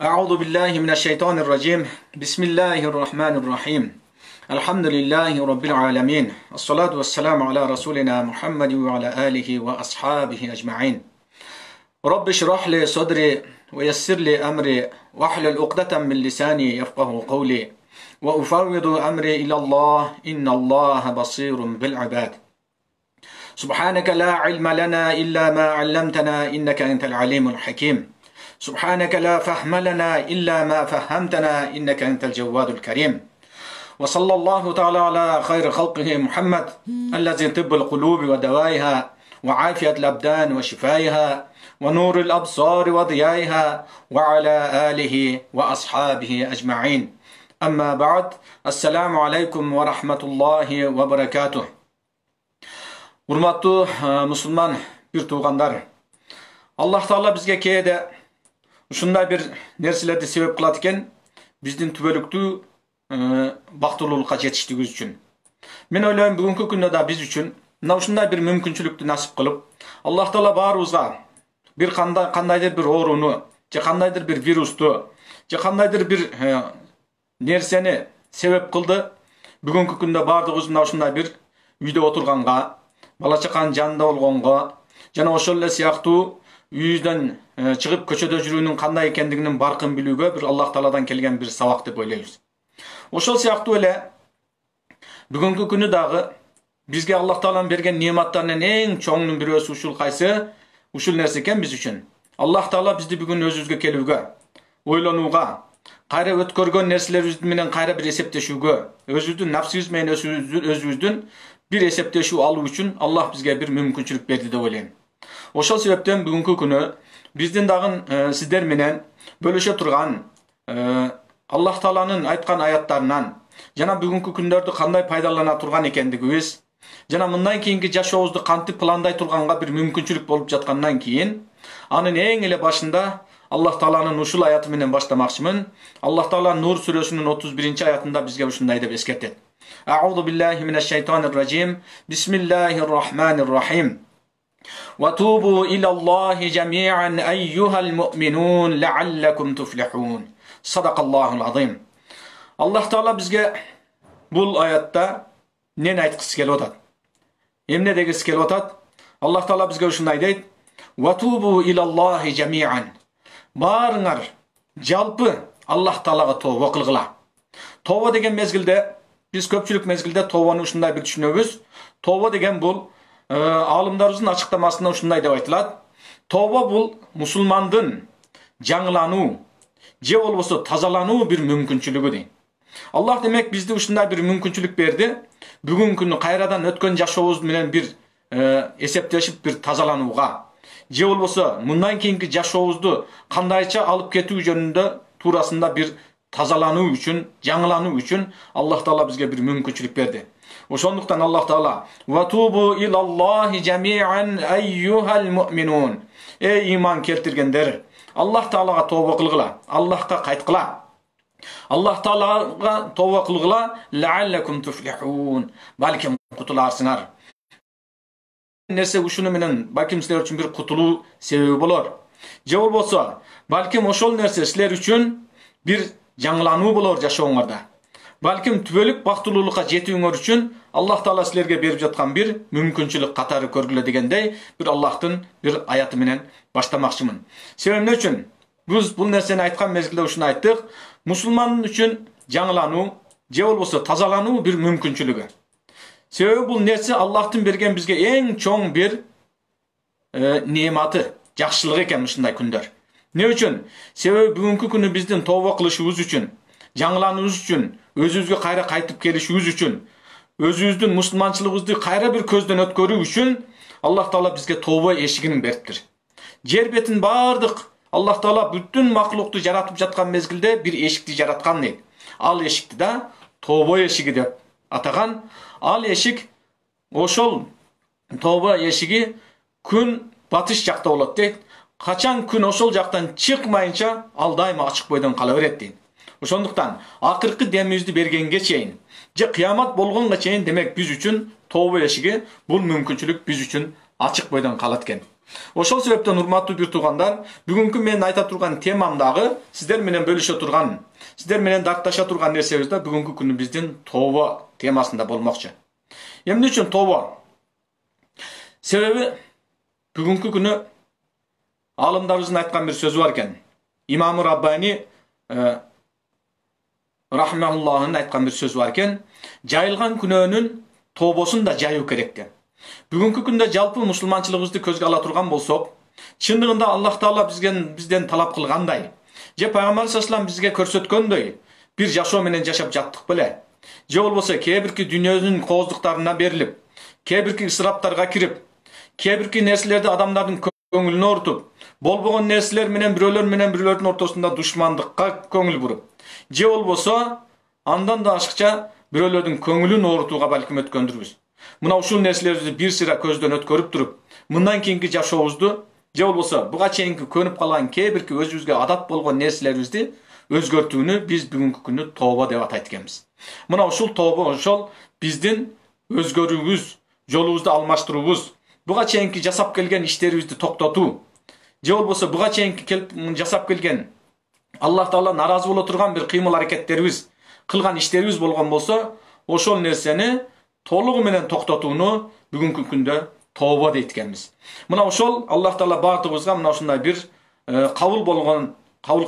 Euzu billahi mineşşeytanirracim. Bismillahirrahmanirrahim. Elhamdülillahi rabbil alamin. Essalatu vesselamu ala rasulina Muhammed ve ala alihi ve ashabihi ecmaîn. Rabbi şrah li sadri ve yessir li emri ve hlul ukdeten min lisani yefkahu kavli ve ufawwidu emri ila Allah innallaha basirun bil ibad. Subhaneke la ilme lena illa ma allamtena inneke entel alimul hakim. سبحانك لا فهم لنا إلا ما فهمتنا إنك أنت الجواد الكريم وصلى الله تعالى على خير خلقه محمد الذي طب القلوب ودوائها وعافية الأبدان وشفائها ونور الأبصار وضيائها وعلى آله وأصحابه أجمعين أما بعد السلام عليكم ورحمة الله وبركاته. Hurmatlı Müslüman bir tuğanlar, Allah Teala bizge keyde ушундай bir нерселерди себеп кылат экен биздин түбөлүктүү бактылуулукка жетиштигибиз үчүн. Мен ойлойм бүгүнкү күндө да биз үчүн мына ушундай bir мүмкүнчүлүктү насип кылып, Аллах Таала баарыбызга bir кандайдыр bir ооруну, же кандайдыр bir вирусту, же кандайдыр bir нерсени себеп кылды. Бүгүнкү күндө баардыгыбыз мына ушундай bir үйдө отурганга, бала чаканын жанында болгонго, жана ошол эле сыяктуу үйдөн чыгып көчөдө жүрүүнүн кандай экендигинин баркын билүүгө bir Аллах Тааладан келген bir сабак деп ойлойбуз. Ошол сыяктуу эле бүгүнкү күнү дагы бизге Аллах Тааланын берген неаматтарынын эң чоңунун бирөөсү ушул нерсе экен биз үчүн. Аллах Таала бизди бүгүн өзүбүзгө келүүгө, ойлонууга, кайра өткөргөн нерселерибиз менен кайра bir эсептешүүгө, өзүбүздүн нафсибиз менен өзүбүздүн bir эсептешүү алуу үчүн Аллах бизге bir мүмкүнчүлүк берди деп ойлойм. Ошол себептен бүгүнкү күнү биздин дагы сиздер менен бөлүшө турган Аллах Тааланын айткан аяттарынан жана бүгүнкү күндөрдү кандай пайдалана турган экендигибиз, жана мындан кийинки жашообузду кантип пландай турганга bir мүмкүнчүлүк болуп жаткандан кийин анын эң эле башында Аллах Тааланын ушул аяты менен баштамакчымын. Аллах Таала Нур сүрөсүнүн 31-аятында бизге ушундай деп эскертет. Аузу биллахи минеш-шайтанир-ражим. Бисмиллахир-рахманир-рахим. وَتُوبُوا إِلَى اللَّهِ جَمِيعًا أَيُّهَا الْمُؤْمِنُونَ لَعَلَّكُمْ تُفْلِحُونَ Sadaqallahul azim. Allah Taala bizge bu ayatta ne aytqысы kelip atat? Emne degisi kelip atat? Allah Taala bizge uşunday deyt: وَتُوبُوا إِلَى اللَّهِ جَمِيعًا Barыңar жалпы Allah Taalaga tawba kılgıla. Tawba degen mezgilde biz köpçülük mezgilde tawbаны ушундай bir düşünöbüz. Tawba degen bul alımlarımızın açıklamasında ушундай деп айтылат. Tawba bul musulmandın жаңылануу, же болбосо тазалануу bir мүмкүнчүлүгү дейт. Allah demek bizde ушундай bir мүмкүнчүлүк берди. Бүгүнкү күнү кайрадан өткөн жашообуз менен bir эсептешип bir тазаланууга, же болбосо мындан кийинки жашообузду кандайча алып кетүү жөнүндө туурасында bir тазалануу үчүн, жаңылануу үчүн Аллах Таала бизге bir мүмкүнчүлүк берди. Ошондуктан Аллах Таала وَتُوبُوا إِلَى اللَّهِ جَمِيعًا أَيُّهَا الْمُؤْمِنُونَ Ey iman keltirgenler, Allah Taala'ga tawba kılgıla, Allah'ka kaytkıla. Allah Taala'ga tawba kılgıla لَعَلَّكُمْ تُفْلِحُونَ Balkim kutularsınlar. Nerse uşunu menen balkim sizler üçün bir kutuluu sebebi bolor. Je bolboso balkim oşol nerse sizler üçün bir жаңылануу болор жашооңорда. Balkim түбөлүк бактылуулукка жетүүңөр үчүн Аллах Таала силерге берип жаткан bir мүмкүнчүлүк катары көргүлө дегендей bir Аллахтын bir аяты менен баштамакчымын. Себеби эмне үчүн? Биз бул нерсени айткан мезгилде ушуну айттык. Мусулман үчүн жаңылануу, же болбосо тазалануу bir мүмкүнчүлүгү. Себеби бул нерсе Аллахтын берген бизге эң чоң bir неаматы, жакшылык экен ушундай күндөр. Ne üçün? Себеби бүгүнкү күнү биздин тооба кылышыбыз үчүн, жаңылануубуз үчүн, өзүбүзгө кайра кайтып келишибиз үчүн, өзүбүздүн мусулманчылыгыбызды кайра bir көздөн өткөрүү үчүн Аллах Таала бизге тооба эшигин бериптир. Жер бетин бардык Аллах Таала бүттүн маклукту жаратып жаткан мезгилде bir эшикти жараткан дейт. Ал эшикти да тооба эшиги деп атаган. Ал эшик ошол тооба эшиги күн батыш жакта болот дейт. Kaçan gün oşol жактан çıkmayınca al daima açık boydan kala berет дейт. Ошондуктан акыркы демибизди бергенге чейин, же кыямат болгонго чейин демек биз үчүн тооба эшиги бул мүмкүнчүлүк биз үчүн açık boydan kalat экен. Ошол себептен урматтуу бир туугандар, бүгүнкү мен айта турган темам дагы сиздер менен бөлүшө турган, сиздер менен датташа турган нерсебиз да бүгүнкү күнү биздин тооба темасында болмокчу. Эмне үчүн тооба? Себеби бүгүнкү күнү алымдарыбыздын айткан бир сөзү бар экен. Имам Раббани рахмауллахын айткан бир сөзү бар экен. Жайылган күнөөнүн тообосун да жайуу керек деп. Бүгүнкү күндө жалпы мусулманчылыгыбызды көзгө ала турган болсок, чындыгында Аллах Таала бизден талап кылгандай, же Пайгамбар саллаллаху бизге көрсөткөндөй бир жашоо менен жашап жаттык беле? Же болбосо кээ бирки дүйнөнүн кооздуктарына берилип, кээ бирки ысыраптарга кирип, кээ бирки нерселерди адамдардын көңүлүнө ортуп, болбогон нерселер менен бирөөлөрдүн ортосунда душмандыкка көңүл буруп, же болбосо андан да ашыкча бирөөлөрдүн көңүлүн оорутууга балким өткөндүрбүз. Мына ушул нерселерди бир сыйра көздөн өткөрүп туруп, мындан кийинки жашообузду, же болбосо буга чейинки көнүп калган кээ бирки өзүбүзгө адат болгон нерселерибизди өзгөртүүнү биз бүгүнкү күнү тооба деп атайт экенбиз. Мына ушул тооба ошол биздин өзгөрүүбүз, жолубузду алмаштыруубуз, буга чейинки жасап келген иштерибизди токтотуу, же болбосо буга чейинки жасап келген Аллах Таала наразы боло турган бир кыймыл аракеттерибиз, кылган иштерибиз болгон болсо, ошол нерсени толугу менен токтотууну бүгүнкү күндө тооба дейт экенбиз. Мына ошол Аллах Таала баардыгыбызга мына ушундай бир кабыл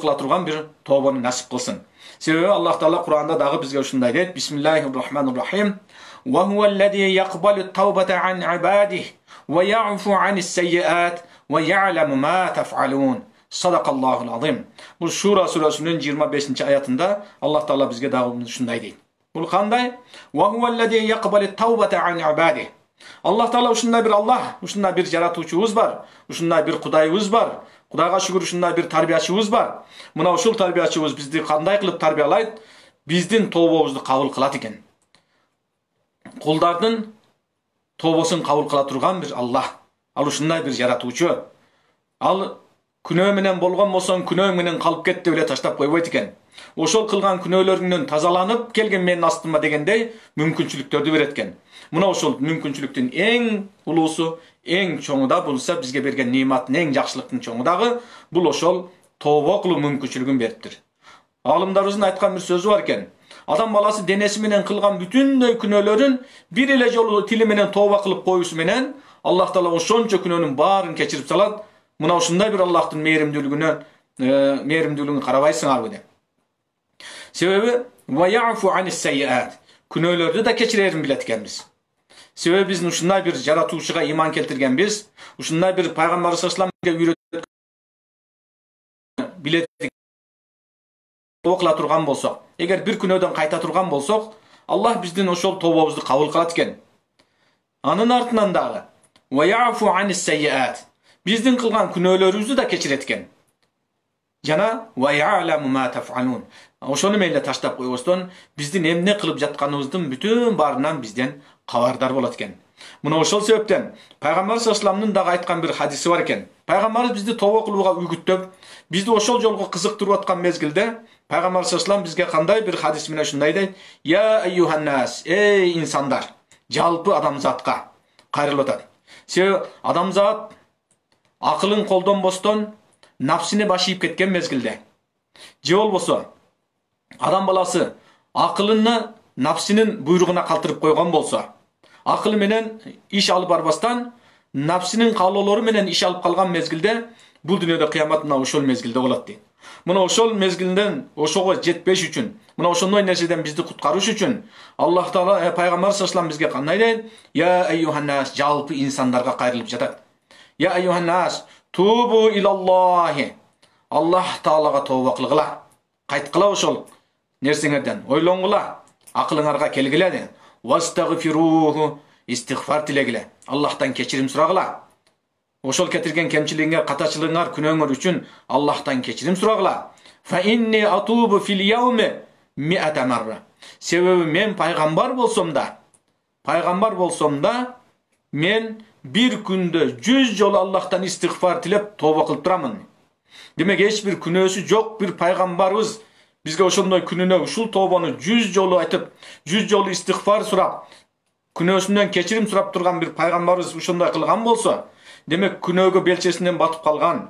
кыла турган бир тообаны насип кылсын. Себеби Аллах Таала Кур'анда дагы бизге ушундай дейт: Бисмиллахир-рахманир-рахим. Ва хуаллази якбалу таубата ан ибадихи ва я'фу анис-сайyi'ат ва я'ламу ма таф'алун. Sadaqallahul azim. Bu Şura surasının 25. ayatında Allah Taala bizge dağılmış şunday deydi. Bu kanday? Wa huvallazi yaqbalu tawbata an ibadihi. Allah Taala uşunday bir Allah, uşunday bir yaratuvchubuz var, uşunday bir Kudayыбыз var. Kudayga şükür uşunday bir tarbiyachыбыз var. Muna uşul tarbiyachыбыз bizdi kanday kılıp tarbiyalayt? Bizdin tawbabızды kabul kılat eken. Kuldardın tawbaсын kabul kıla turgan bir Allah. Al uşunday bir yaratuvchu. Al күнөө менен болгон болсоң, күнөөң менен калып кет деп эле таштап койбойт экен. Ошол кылган күнөөлөрүңдөн тазаланып келген менин астыма дегендей мүмкүнчүлүктөрдү берет экен. Мына ошол мүмкүнчүлүктүн эң улуусу, эң чоңу да булса бизге берген нематтын эң жакшылыктын чоңу дагы бул ошол тооба кылуу мүмкүнчүлүгүн бериптир. Алымдарыбыздын айткан бир сөзү бар экен. Адам баласы денеси менен кылган бүтүндөй күнөөлөрүн бир эле жолу тили менен тооба кылып коюусу менен Аллах Таала ошончо күнөөнүн баарын кечирип салат. Мына ушундай бир Аллахтын мээримдүүлүгүн карабайсыңарбы деп. Себеби ва я'фу анис-сайyi'at. Күнөөлөрдү да кечирерин билет экенбиз. Себеби биздин ушундай бир жаратуучуга иман келтиргенбиз, ушундай бир Пайгамбар саллаллаху алейхи ва салламга үйрөткөн билет окула турган болсок, эгер бир күнөөдөн кайта турган болсок, Аллах биздин ошол тообабызды кабыл кылат экен. Анын артынан дагы ва я'фу анис-сайyi'at. Биздин кылган күнөөлөрүбүздү да кечирет экен. Жана ва я'ламу ма таф'алун. Ошону мейле таштап койбостон, биздин эмне кылып жатканыбыздын бүтүн баарынан бизден кабардар болот экен. Мына ошол себептен Пайгамбар саллаллаху алейхи дагы айткан бир хадиси бар экен. Пайгамбарыбыз бизди тооба кылууга үгүттөп, бизди ошол жолго кызыктырып аткан мезгилде Пайгамбар саллаллаху алейхи бизге кандай бир хадис менен ушундай дейт: "Я айюханнас, эй инсандар, жалпы адамзатка кайрылып атат. Себеби адамзат акылын колдонбостон напсини башыйып кеткен мезгилде, же болбосо адам баласы акылын напсинин буйругуна калтырып койгон болсо, акылы менен иш алып барбастан напсинин каалоолору менен иш алып калган мезгилде бул дүйнөдө кыямат мына ошол мезгилде болот дейт. Мына ошол мезгилден ошого жетпеш үчүн, мына ошондой нерседен бизди куткаруш үчүн Аллах Таала Пайгамбар саллаллаху алейхи бизге кандай дейт? Я айюханнас, жалпы инсандарга кайрылып жатат. Я айюханнас, тубу илаллахи. Аллах Таалага тооба кылгыла. Кайткыла ошол нерсеңерден, ойлонгула, акылыңарга келгиле де. Вастагфируху, истигфар тилегиле. Аллахтан кечирим сурагыла. Ошол кетирген кемчилигиңер, катачылыгыңар, күнөөңөр үчүн Аллахтан кечирим сурагыла. Фа инни атубу фил яуми ми'ата марра. Себеби мен пайгамбар болсом да, мен bir күндө 100 жолу Аллахтан истигфар тилеп тооба кылып турамын. Демек эч бир күнөөсү жок бир пайгамбарыбыз бизге ошондой күнүнө ушул тообаны 100 жолу айтып, 100 жолу истигфар сурап, күнөөсүнөн кечирим сурап турган бир пайгамбарыбыз ошондой кылган болсо, demek күнөөгө белчесинен батып калган,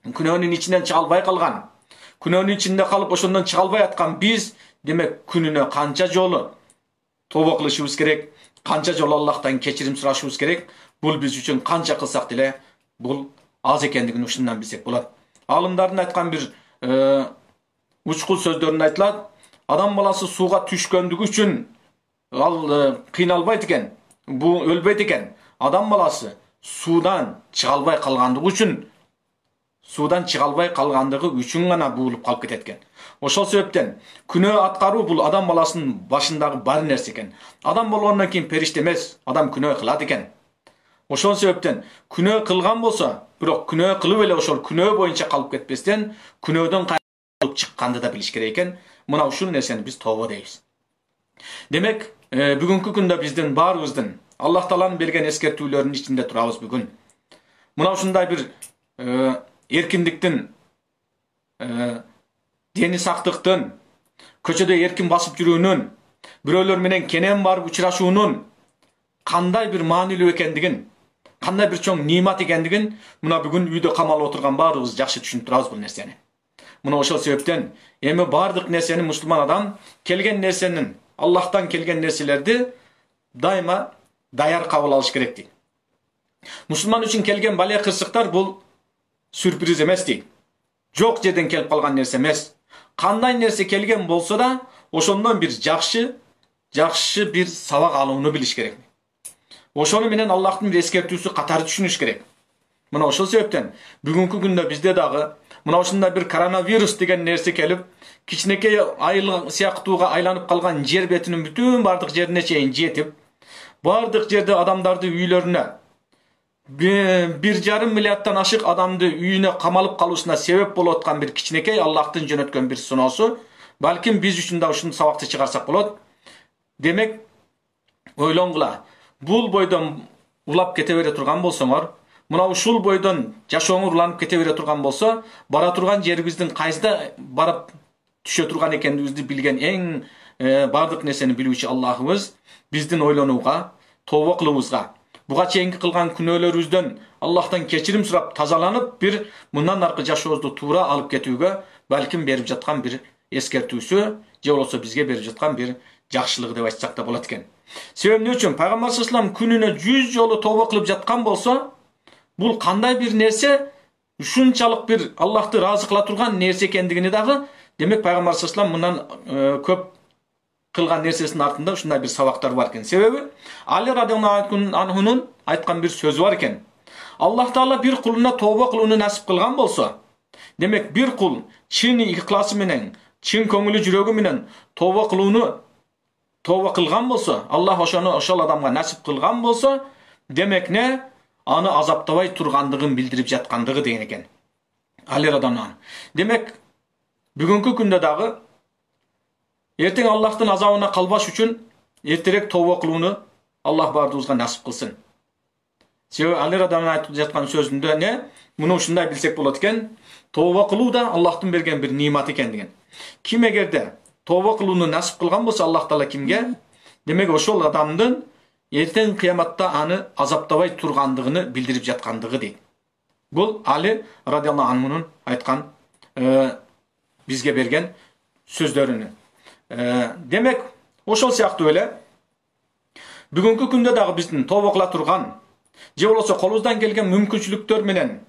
күнөөнүн ичинен чыга албай калган, күнөөнүн ичинде калып ошондон чыга албай аткан биз демек күнүнө канча жолу тобо кылышыбыз керек, канча жолу Аллахтан кечирим сурашыбыз керек. Бул биз үчүн канча кылсак деле бул аз экендигин ушундан билсек болот. Алымдардын айткан бир учкул сөздөрүндө айтылат, адам баласы сууга түшкөндүгү үчүн ал кыйналбайт экен, бул өлбөйт экен. Адам баласы суудан чыга албай калгандыгы үчүн гана буулуп калып кетет экен. Ошол себептен күнөө аткаруу бул адам баласынын башындагы бар нерсе экен. Адам болгондон кийин периште эмес, адам күнөө кылат экен. Ошол себептен күнөө кылган болсо, бирок күнөө кылып эле ошол күнөө боюнча калып кетпестен, күнөөдөн кайтып чыкканды да билиш керек экен. Мына ушул нерсени биз тобо дейбиз. Демек, бүгүнкү күндө биздин баарыбыздын Аллах Тааланын берген эскертүүлөрүнүн ичинде турабыз бүгүн. Мына ушундай бир эркиндиктин, дени сактыктын, көчөдө эркин басып жүрүүнүн, бирөөлөр менен кенен барып учурашуунун кандай бир маанилүү экендигин, кандай бир чоң нимат экендигин мына бүгүн үйдө камалып отурган баарыбыз жакшы түшүнүп турабыз бул нерсени. Мына ошол себептен эми бардык нерсени мусулман адам келген нерсенин, Аллахтан келген нерселерди дайыма даяр кабыл алыш керек дейт. Мусулман үчүн келген бале кырсыктар бул сюрприз эмес дейт. Жок жерден келип калган нерсе эмес. Кандай нерсе келген болсо да, ошондон бир жакшы бир сабак алууну билиш керек. Ошону менен Аллахтын бир эскертүүсү катары түшүнүш керек. Мына ошол себептен бүгүнкү күндө бизде дагы мына ушундай бир коронавирус деген нерсе келип, кичинекей айыл сыяктууга айланып калган жер бетинин бүтүн бардык жерине чейин жетип, бардык жерде адамдарды үйлөрүнө 1,5 миллиарддан ашык адамды үйүнө камалып калуусуна себеп болуп аткан бир кичинекей Аллахтын жөнөткөн бир сыноосу, балким биз үчүн да ушул сабакты чыгарсак болот. Демек, ойлонгула, бул бойдон улап кете бере турган болсоңор, мына ушул бойдон жашооңор уланып кете бере турган болсо, бара турган жерибиздин кайсыда барып түшө турган экендигибизди билген эң бардык нерсени билүүчү Аллахыбыз биздин ойлонууга, тобо кылуубузга, буга чейинки кылган күнөөлөрүбүздөн Аллахтан кечирим сурап тазаланып, бир мындан аркы жашообузду туура алып кетүүгө балким берип жаткан бир эскертүүсү, же болбосо бизге берип жаткан бир жакшылыгы деп айтсак да болот экен. Себеби эмне үчүн Пайгамбар саллаллаху алейхи ва саллям күнүнө 100 жолу тобо кылып жаткан болсо, бул кандай бир нерсе, ушунчалык бир Аллахты ыраазы кыла турган нерсе экендигини дагы, демек Пайгамбар саллаллаху алейхи ва саллям мындан көп кылган нерсесинин артында ушундай бир сабактар бар экен. Себеби Али радhiyallahu anhu'нун айткан бир сөзү бар экен. Аллах Таала бир кулуна тобо кылууну насип кылган болсо, демек бир кул чын ихласы менен, чын көңүлү жүрөгү менен тобо кылган болсо, Аллах ошол адамга насип кылган болсо, демек не аны азаптабай тургандыгын билдирип жаткандыгы деген экен. Али радhiyallahu anh. Демек бүгүнкү күндө дагы эртең Аллахтын азабына калбаш үчүн эртерээк тобо кылууну Аллах бардыгыбызга насип кылсын. Себеби Али радhiyallahu anh айтып жаткан сөзүндө не? Муну ушундай билсек болот экен. Тобо кылуу да Аллахтын берген бир нимат экендигин. Ким эгерде тобо кылууну насип кылган болсо Аллах Таала кимге? Демек ошол адамдын эртең кыяматта аны азаптабай тургандыгын билдирип жаткандыгы дейт. Бул Али радhiyallahu anh'нун айткан бизге берген сөздөрүнү. Демек, ошол сыяктуу эле бүгүнкү күндө дагы биздин тобо кыла турган, же болбосо колубуздан келген мүмкүнчүлүктөр менен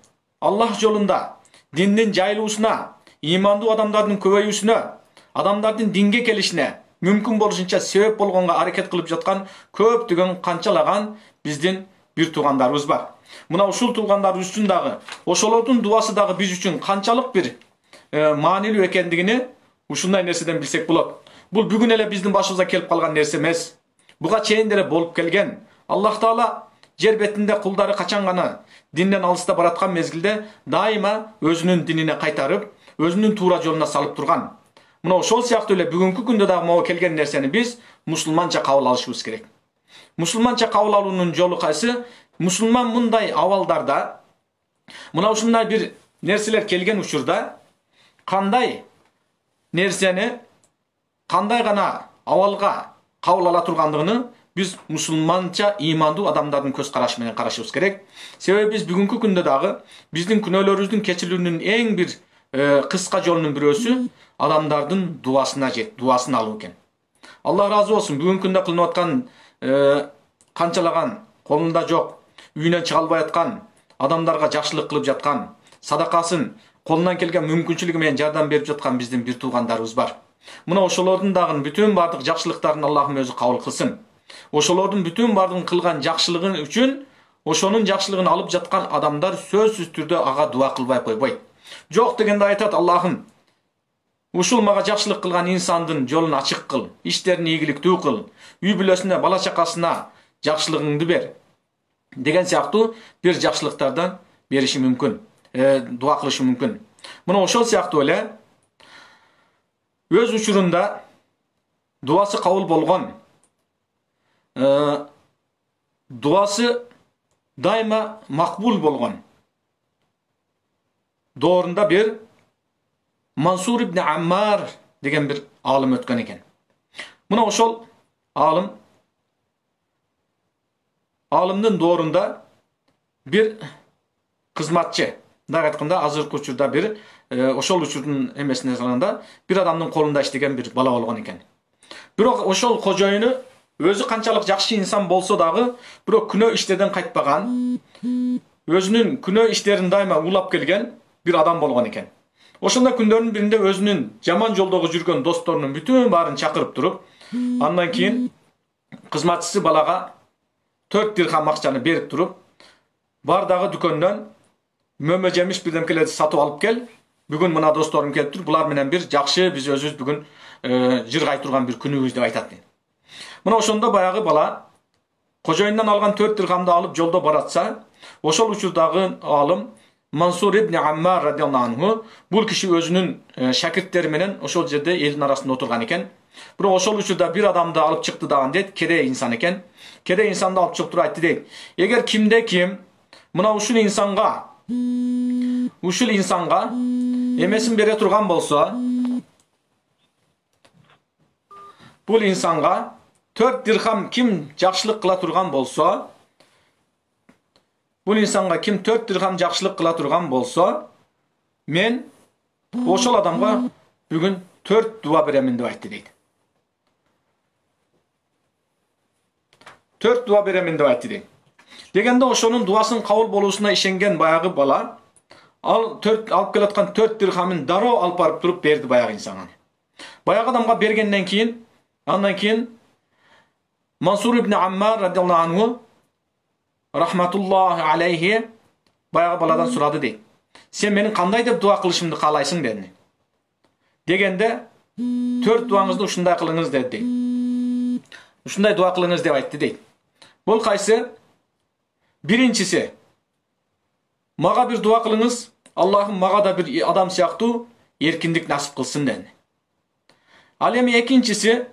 Аллах жолунда диндин жайылуусуна, имандуу адамдардын көбөйүүсүнө, адамдардын динге келишине мүмкүн болушунча себеп болгонго аракет кылып жаткан көптөгөн канчалаган биздин бир туугандарыбыз бар. Мына ушул туугандарыбыз үчүн дагы, ошолордун дуасы дагы биз үчүн канчалык бир маанилүү экендигини ушундай нерседен билсек болот. Бул бүгүн эле биздин башыбызга келип калган нерсе эмес. Буга чейин деле болуп келген. Аллах Таала жер бетинде кулдары качан гана динден алыста бараткан мезгилде дайыма өзүнүн динине кайтарып, өзүнүн туура жолуна салып турган. Мына ошол сыяктуу эле бүгүнкү күндө дагы могу келген нерсени биз мусулманча кабыл алышыбыз керек. Мусулманча кабыл алуунун жолу кайсы? Мусулман мындай абалдарда, мына ушундай бир нерселер келген учурда кандай нерсени, кандай гана абалга кабыл ала тургандыгын biz musulmança imandуу адамдардын көз карашы менен карашыбыз керек. Себеби биз бүгүнкү күндө дагы биздин күнөөлөрүбүздүн кечирилүүнүн эң бир кыска жолунун бирөөсү адамдардын дуасын алуу экен. Алла разы болсун, бүгүнкү күндө кылынып аткан канчалаган колунда жок, үйүнөн чыга албай аткан, адамдарга жакшылык кылып жаткан, садакасын колунан келген мүмкүнчүлүгү менен жардам берип жаткан биздин бир туугандарыбыз бар. Мына ошолордун дагы бүтүн бардык жакшылыктарын Аллахым өзү кабыл кылсын. Ошолордун бүтүн бардыгын кылган жакшылыгы үчүн ошонун жакшылыгын алып жаткан адамдар сөзсүз түрдө ага дуа кылбай койбойт. Жок дегенде айтат: Аллахым, ушул мага жакшылык кылган инсандын жолун ачык кыл, иштерин ийгиликтүү кыл, үй бүлөсүнө, бала чакасына жакшылыгыңды бер деген сыяктуу бир жакшылыктардан бериши мүмкүн, дуа кылышы мүмкүн. Мына ошол сыяктуу эле өз учурунда дуасы кабыл болгон, дуасы дайыма макбул болгон доорунда бир Мансур ибн Аммар деген бир алым өткөн экен. Мына ошол алымдын доорунда бир кызматчы, дагы айтканда азыркы учурда бир ошол учурдун эмесине салганда бир адамдын колунда иштеген бир бала болгон экен. Бирок ошол кожоюну өзү канчалык жакшы инсан болсо дагы, бирок күнөө иштерден кайтпаган, өзүнүн күнөө иштерин дайыма улап келген бир адам болгон экен. Ошондо күндөрдүн биринде өзүнүн жаман жолдогу жүргөн досторунун бүтүн баарын чакырып туруп, андан кийин кызматчысы балага 4 дирхам акчаны берип туруп, бар дагы дүкөндөн мөмө жемиш бирдемкелерди сатып алып кел. Бүгүн мына досторум келип тур, булар менен бир жакшы биз өзүбүз бүгүн жыргай турган бир күнүбүз деп айтат. Мына ошондо баягы бала кожоюндан алган 4 дирхамды алып жолдо баратса, ошол учурдагы алым Мансур ибн Аммар радиаллаху анху бул киши өзүнүн шакирттери менен ошол жерде элдин арасында отурган экен. Бирок ошол учурда бир адамды алып чыкты дагы дейт, кере инсан экен. Кере инсанды алып чыгып туруп айтты дейт: эгер кимде ким мына ушул инсанга эмесин бере турган болсо, бул инсанга 4 дирхам ким жакшылык кыла турган болсо, бул инсанга ким 4 дирхам жакшылык кыла турган болсо, мен ошол адамга бүгүн 4 дуа беремин деп айтты дейт. 4 дуа беремин деп айтты дейт. Дегенде ошонун дуасын кабыл болуусуна ишенген баягы бала алып келаткан 4 дирхамын дароо алып барып туруп берди баягы инсанга. Баягы адамга бергенден кийин, андан кийин Мансур ибн Аммар радиаллаху анху рахматуллахи алейхи баягы баладан сурады дейт: сен менин кандай деп дуа кылышымды каалайсың dedi. Дегенде 4 дуаңызды ушундай кылыңыз dedi. Ушундай дуа кылыңыз деп айтты дейт. Бул кайсы? Биринчиси, мага бир дуа кылыңыз, Аллахым мага да бир адам сыяктуу эркиндик насип кылсын dedi. Ал эми экинчиси,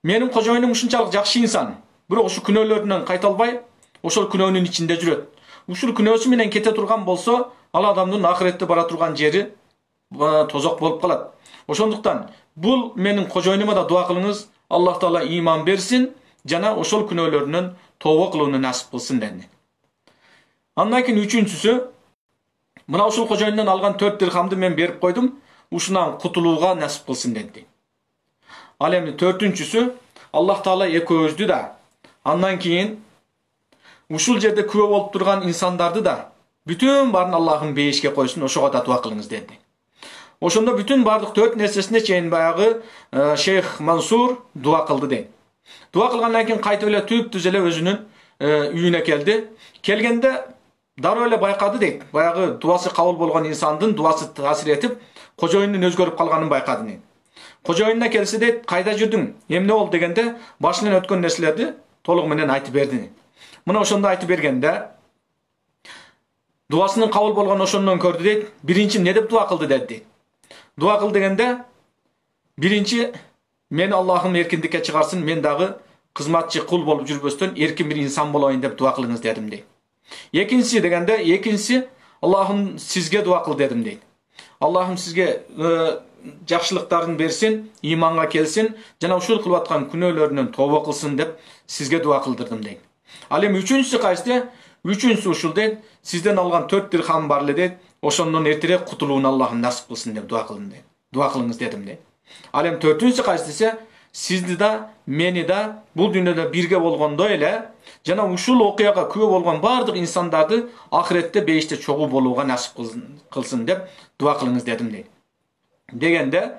менин кожоюнум ушунчалык жакшы инсан, бирок ушу күнөөлөрүнөн кайта албай, ошол күнөөнүн ичинде жүрөт. Ушул күнөөсү менен кете турган болсо, ал адамдын ахиретте бара турган жери тозок болуп калат. Ошондуктан бул менин кожоюнума да дуа кылыңыз, Аллах Таала иман берсин жана ошол күнөөлөрүнөн тооба кылууну насип кылсын dedi. Андан кийин үчүнчүсү, мына ушул кожоюндан алган 4 дирхамды мен берип койдум, ушунан кутулууга насип кылсын dedi. Ал эми төртүнчүсү, Аллах Таала экөөбүздү да, андан кийин ушул жерде күбө болуп турган инсандарды да бүтүн баарын Аллахым бейишке койсун, ошого да дуа кылыңыз dedi. Ошондо бүтүн бардык 4 нерсесине чейин баягы шейх Мансур дуа кылды дейт. Дуа кылгандан кийин кайтып эле түп-түз эле өзүнүн үйүнө келди. Келгенде дароо эле байкады дейт. Баягы дуасы кабыл болгон инсандын дуасы таасир этип, кожоюнун өзгөрүп калганын байкады дейт. Кожоюнуна келсе дейт, кайда жүрдүң? Эмне болду дегенде, башынан өткөн нерселерди толугу менен айтып берди. Мына ошондо айтып бергенде, дуасынын кабыл болгон ошондон көрдү дейт. Биринчи эмне деп дуа кылды dedi. Дуа кыл дегенде, биринчи мен Аллахым эркиндикке чыгарсын, мен дагы кызматчы кул болуп жүрбөстөн эркин бир инсан болоюн деп дуа кылыңыз дедим дейт. Экинчиси дегенде, экинчиси Аллахым сизге дуа кыл дедим дейт. Allah'ım sizge жақшылықтарын берсин, иманға келсин, жана ушул кылып аткан күнөөлөрүнөн тооба кылсын деп сизге дуа кылдырдым дейт. Ал эми үчүнчүсү кайсы? Үчүнчүсү ушул дейт. Сизден алган 4 дирхам бар эле дейт. Ошондон эртерээк кутулууну Аллахым насип кылсын деп дуа кылдым дейт. Дуа кылыңыз дедим дейт. Ал эми төртүнчүсү кайсы десе, сизди да, мени да бул дүйнөдө бирге болгондой эле жана ушул окуяга күбө болгон бардык инсандарды ахиретте бейиште чогуу болууга насип кылсын деп дуа кылыңыз дедим дейт. Дегенде,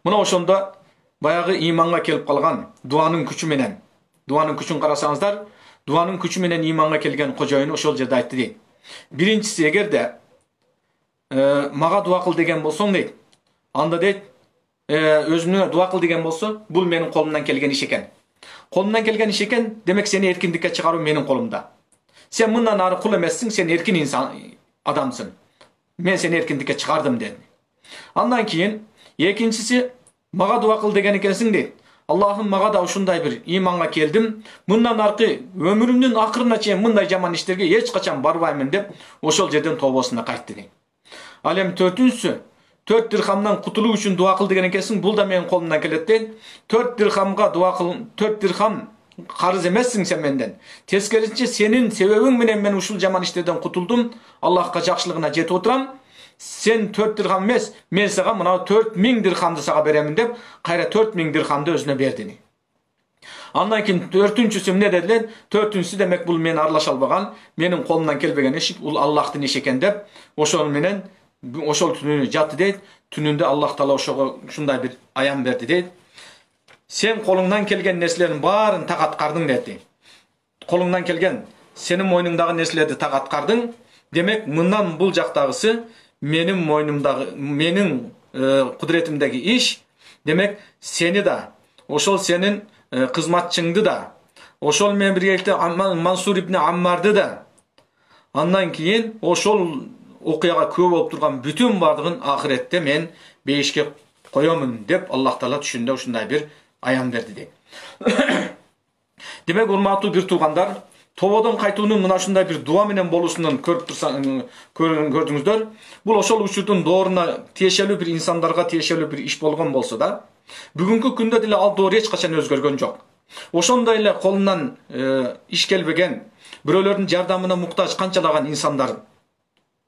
мына ошондо баягы иманга келип калган дуанын күчү менен, дуанын күчүн карасаңыздар, дуанын күчү менен иманга келген кожоюн ошол жерде айтты дейт. Биринчиси, эгерде мага дуа кыл деген болсоң дейт, анда дейт, өзүнө дуа кыл деген болсо, бул менин колумдан келген иш экен. Колумдан келген иш экен, демек сени эркиндикке чыгаруу менин колумда. Сен мындан ары кул эмессиң, сен эркин инсан адамсың. Мен сени эркиндикке чыгардым деди. Андан кийин экинчиси, мага дуа кыл деген экенсиң дейт. Аллахым, мага да ушундай бир иманга келдим. Мындан аркы өмүрүмдүн акырына чейин мындай жаман иштерге эч качан барбаймын деп ошол жерден тообосуна кайтты дейт. Ал эми төртүнчүсү, 4 дирхамдан кутулуу үчүн дуа кыл деген экенсиң, бул да менин колумдан келет дейт. 4 дирхамга дуа кыл, 4 дирхам карыз эмессиң сен менден. Тескерисинче сенин себебиң менен мен ушул жаман иштерден кутулдум. Аллахка жакшылыгына жетип отурам. Сен 4 дирхам эмес, мен сага мына 4000 дирхамды сага беремин деп, кайра 4000 дирхамды өзүнө берди. Андан кийин төртүнчүсү эмне дедилер? Төртүнчүсү демек бул мен аралаша албаган, менин колумдан келбеген иш, бул Аллахтын иши экен деп, ошол менен ошол түнү жатты дейт. Түнүндө Аллах Таала ошого ушундай бир аян берди дейт. Сен колуңдан келген нерселердин баарын так аткардың деди. Колуңдан келген, сенин мойнуңдагы нерселерди так аткардың. Демек, мындан бул жактагысы менин мойнумдагы, менин кудуретимдеги иш. Демек, сени да, ошол сенин кызматчыңды да, ошол менен биргеликте Мансур ибн Аммарды да, андан кийин ошол окуяга күбө болуп турган бүтүн бардыгын ахиретте мен бейишке коёмун деп Аллах Таала түшүндө ушундай бир аян берди дейт. Демек, урматтуу бир туугандар, тободон кайтуунун мына ушундай бир дуа менен болуусунун көрдүңүздөр. Бул ошол учурдун дооруна тиешелүү бир инсандарга тиешелүү бир иш болгон болсо да, бүгүнкү күндө деле ал доор эч качан өзгөргөн жок. Ошондой эле колунан иш келбеген, бирөөлөрдүн жардамына муктаж канчалаган инсандар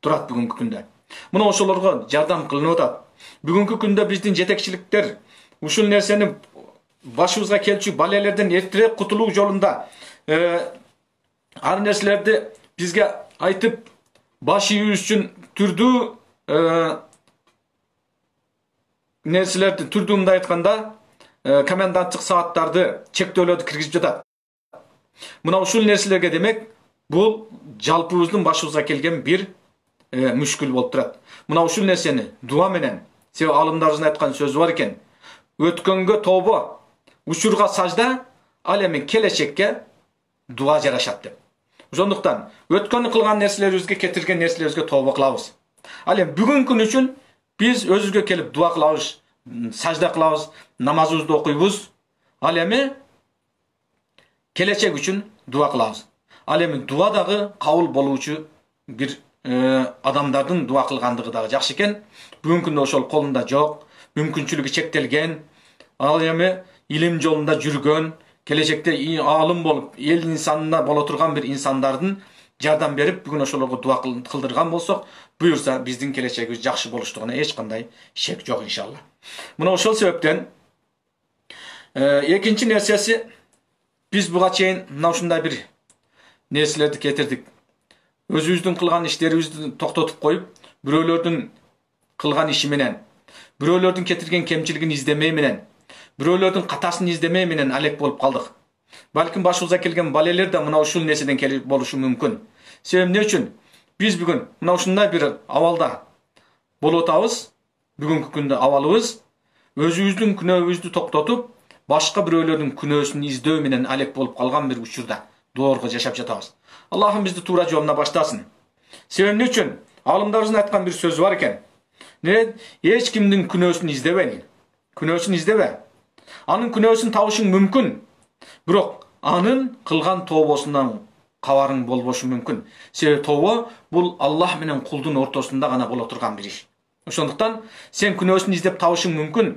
турат бүгүнкү күндө. Мына ошолорго жардам кылынып атат. Бүгүнкү күндө биздин жетекчиликтер ушул нерсени башыбызга келчү балелерден эртерээк кутулуу жолунда ар нерселерди бизге айтып, баш ийүүбүз үчүн түрдүү нерселерди, түрдүү мындай айтканда, коменданттык сааттарды, чектөөлөрдү киргизип жатат. Мына ушул нерселерге демек, бул жалпыбыздын башыбызга келген бир мүшкүл болуп турат. Мына ушул нерсени дуа менен, себеби алымдарыбыздын айткан сөзү бар экен. Өткөнгө тобо, учурга сажда, ал эми келечекке дуа жарашат деп. Ошондуктан өткөн кылган нерселерибизге, кетирген нерселерибизге тобо кылабыз. Ал эми бүгүнкү күн үчүн биз өзүбүзгө келип дуа кылабыз, сажда кылабыз, намазыбызды окуйбуз. Ал эми келечек үчүн дуа кылабыз. Ал эми дуа дагы кабыл болуучу бир адамдардын дуа кылгандыгы дагы жакшы экен. Бүгүнкү күндө ошол колунда жок, мүмкүнчүлүгү чектелген, ал эми илим жолунда жүргөн, келечекте алым болуп, эл инсанына боло турган бир инсандардын жардам берип, бүгүн ошолорго дуа кылдырган болсок, буюрса биздин келечегибиз жакшы болуштугуна эч кандай шек жок иншалла. Мына ошол себептен экинчи нерсеси, биз буга чейин мына ушундай бир нерселерди кетирдик. Өзүбүздүн кылган иштерибизди токтотуп коюп, бирөөлөрдүн кылган иши менен, бирөөлөрдүн кетирген кемчилигин издемей менен, бирөөлөрдүн катасын издемей менен алек болуп калдык. Балким башыбызга келген балелер да мына ушул нерседен келип болушу мүмкүн. Себеби эмне үчүн? Биз бүгүн мына ушундай бир абалда болуп атабыз. Бүгүнкү күндө абалыбыз өзүбүздүн күнөөбүздү токтотуп, башка бирөөлөрдүн күнөөсүн издөө менен алек болуп калган бир учурда доорго жашап жатабыз. Аллахым бизди туура жолуна баштасын. Себеби эмне үчүн? Алымдарыбыздын айткан бир сөзү бар экен. Эч кимдин күнөөсүн издебе. Күнөөсүн издебе. Анын күнөөсүн табышың мүмкүн. Бирок анын кылган тобосунан кабарың болбошу мүмкүн. Себеби тобо бул Аллах менен кулдун ортосунда гана боло турган бир иш. Ошондуктан сен күнөөсүн издеп табышың мүмкүн.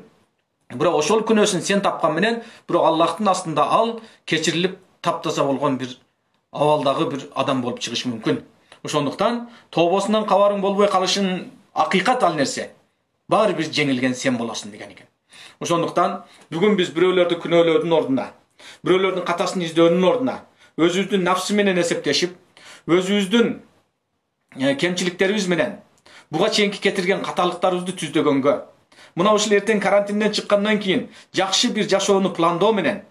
Бирок ошол күнөөсүн сен тапкан менен бирок Аллахтын астында ал кечирилип таптаза болгон бир абалдагы бир адам болуп чыгыш мүмкүн. Ошондуктан тообосунан кабарың болбой калышың акыйкат ал нерсе. Баары бир жеңилген сен болосуң деген экен. Ошондуктан бүгүн биз бирөөлөрдү күнөөлөөдүн ордуна, бирөөлөрдүн катасын издөөнүн ордуна, өзүбүздүн нафсы менен эсептешип, өзүбүздүн кемчиликтерибиз менен буга чейинки кетирген каталыктарыбызды түздөгөнгө, мына ушул эртең карантинден чыккандан кийин жакшы бир жашоону пландоо менен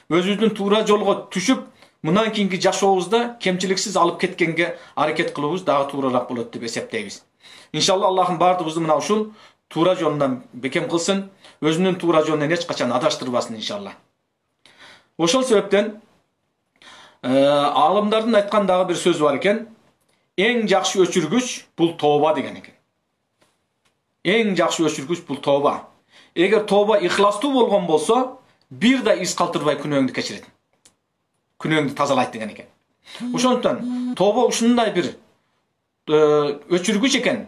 өзүбүздүн туура жолго түшүп, мындан кийинки жашообузда кемчиликсиз алып кеткенге аракет кылуубуз дагы туурараак болот деп эсептейбиз. Иншалла Аллахым баардыгыбызды мына ушул туура жолунан бекем кылсын, өзүнүн туура жолунан эч качан адаштырбасын иншалла. Ошол себептен алымдардын айткан дагы бир сөзү бар экен. Эң жакшы өчүргүч бул тооба деген экен. Эң жакшы өчүргүч бул тооба. Эгер тооба ихластуу болгон болсо, бир да из калтырбай күнөөңдү кечирет. Күнөөңдү тазалайт деген экен. Ошондуктан тооба ушундай бир өчүргүч экен.